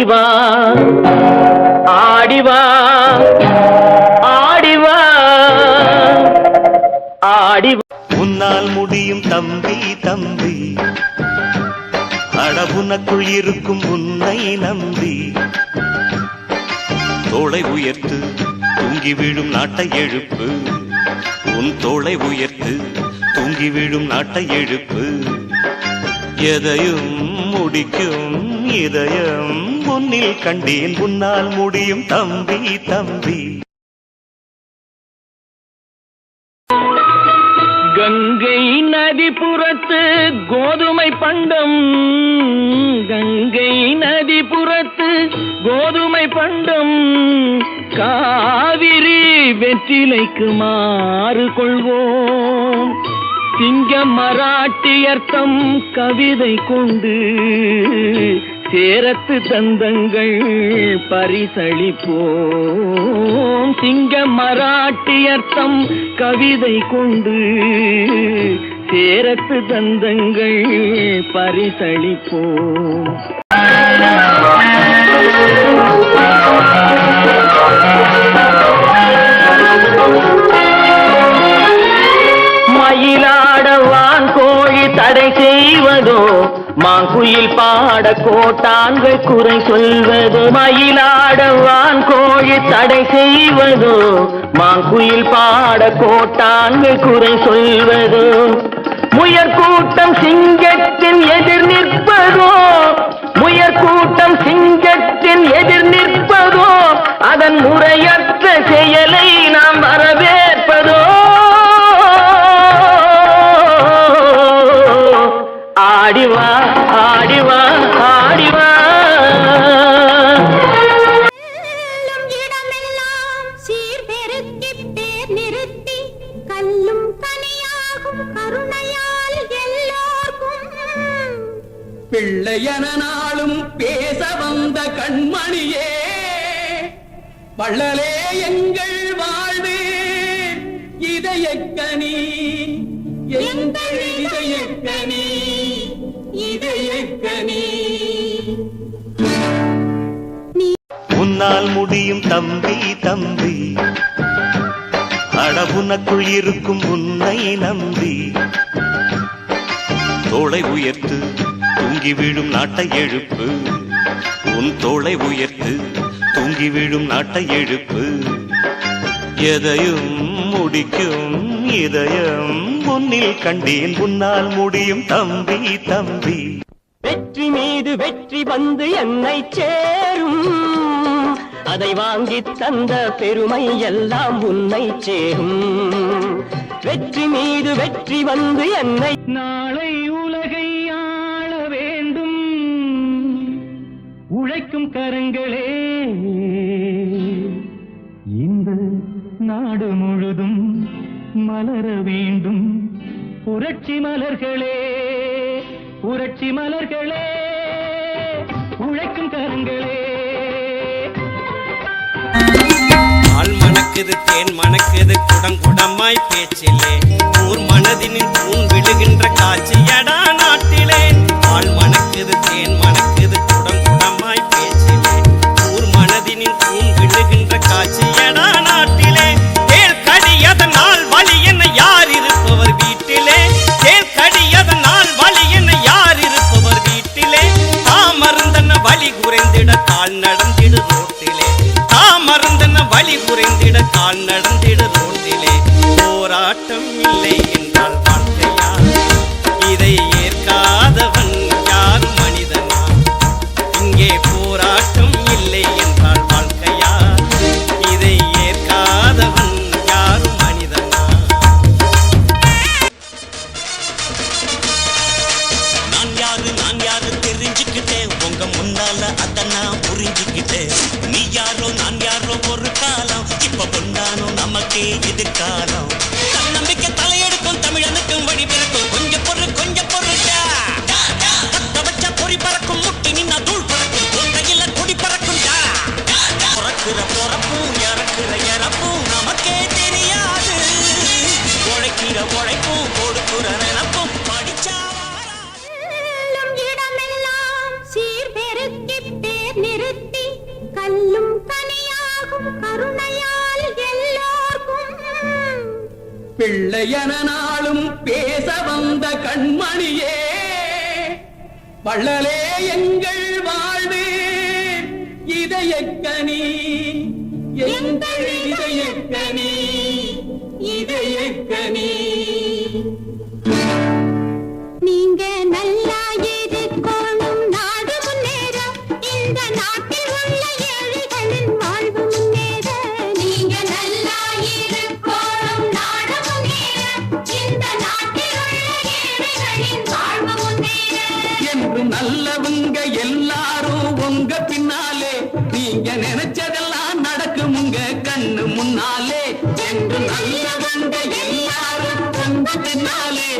ஆடிவா ஆடிவா ஆடிவா ஆடிவா. உன்னால் முடியும் தம்பி தம்பி, அடவுனக்குள் இருக்கும் உன்னை நம்பி. தோளை உயர்த்து தூங்கி விழும் நாட்டை எழுப்பு, உன் தோளை உயர்த்து தூங்கி விழும் நாட்டை எழுப்பு. எதையும் முடிக்கும் இதயம் உன்னில் கண்டேன், உன்னால் முடியும் தம்பி தம்பி. கங்கை நதிபுறத்து கோதுமை பண்டம், கங்கை நதிபுறத்து கோதுமை பண்டம், காவிரி வெற்றிலைக்கு மாறு கொள்வோம். சிங்க மராட்டியர்த்தம் கவிதை கொண்டு சேரத்து தந்தங்கள் பரிசளிப்போம். சிங்க மராட்டியர்த்தம் கவிதை கொண்டு சேரத்து தந்தங்கள் பரிசளிப்போம். மயிலாடவான் கோழி தடை செய்வதோ, மாங்குயில் பாட கோட்டான்கள் குறை சொல்வதோ. மயிலாடவான் கோழி தடை செய்வதோ, மாங்குயில் பாட கோட்டான்கள் குறை சொல்வதோ. முயற்கூட்டம் சிங்கத்தின் எதிர் நிற்பதோ, முயற்கூட்டம் சிங்கத்தின் எதிர் நிற்பதோ, அதன் முறையற்ற செயலை நாம் வரவேற்பதோ. ஆடிவா ஆடிவா ஆடிவா. இடமெல்லாம் சீர்பெருக்கி பேர் நிறுத்தி கல்லும் கனியாகும் கருணையால் எல்லோர்க்கும். பிள்ளையன நாளும் பேச வந்த கண்மணியே, வள்ளலே எங்கள் வாழ்வு இதயக்கனி, எங்கள் இதயக்கனி இதயக்கனி. உன்னால் முடியும் தம்பி தம்பி, அடவுனக்குள் இருக்கும் உன்னை நம்பி. தோளை உயர்த்து தூங்கி விழும் நாட்டை எழுப்பு, உன் தோளை உயர்த்து தூங்கி விழும் நாட்டை எழுப்பு. எதையும் முடிக்கும் இதயம் உன்னில் கண்டேன், உன்னால் முடியும் தம்பி தம்பி. வெற்றி மீது வெற்றி வந்து என்னை சேரும், அதை வாங்கி தந்த பெருமை எல்லாம் உன்னை சேரும். வெற்றி மீது வெற்றி வந்து என்னை. நாளை உலகை ஆள வேண்டும் உழைக்கும் கரங்களே, இந்த நாடு முழுதும் மலர வேண்டும் புரட்சி மலர்களே, புரட்சி மலர்களே, உழைக்கும் கரங்களே. பால் மணக்குது தேன் மணக்குது குடம் குடமாய் பேச்சிலே, ஊர் மனதினின் பூன் விழுகின்ற காட்சியடா நாட்டிலே. பால் மணக்குது தேன் மணக்குது குடம் குடமாய் பேச்சிலே, ஊர் மனதினின் பூன் விழுகின்ற காட்சியடா நாட்டிலே. தேல் கடியதனால் வழி என்ன யார் இருப்பவர் வீட்டிலே, தேல் கடியதனால் வழி என்ன யார் இருப்பவர் வீட்டிலே. தாமருந்தன வழி குறைந்திட கால் நடந்திடு ரோட்டிலே, தாமருந்தன வழி குறைந்திட கால் நடந்திடு ரோட்டிலே. போராட்டம் இல்லை என்றால் வாழ்க்கையா, இதை ஏற்காதவன் யார் மனிதனா. இங்கே போராட்டம் இல்லை என்றால் வாழ்க்கையா, இதை ஏற்காதவன் யார் மனிதனா. நான் யாரு தெரிஞ்சுக்கிட்டேன், உங்க முன்னால அத நான் புரிஞ்சுக்கிட்டேன். நீ யாரோ நான் யாரோ ஒரு காலம், இப்ப பொண்ணானோ நமக்கே எதிர்காலம். தன்னம்பிக்கை தலையெடு பிள்ளையன நாளும் பேச வந்த கண்மணியே வள்ளலே எங்கள் வாழ்வு இதயக்கனி எங்கள் இதயக்கனி இதயக்கனி நீங்க நல்லா இருக்கணும் நாடு முன்னேற இந்த நாட்டில் உள்ள ஏழைகளின் வாழ்வு முன்னேற நீங்க நல்லா இருக்கணும் நாடு முன்னேற இந்த நாட்டில் உள்ள ஏழைகளின் வாழ்வு முன்னேற என்று நல்லவங்க எல்லாரும் உங்க பின்னாலே நீங்க நினைச்சதெல்லாம் நடக்கும் உங்க கண்ணு முன்னாலே என்று நல்லவங்க எல்லாரும் உங்க பின்னாலே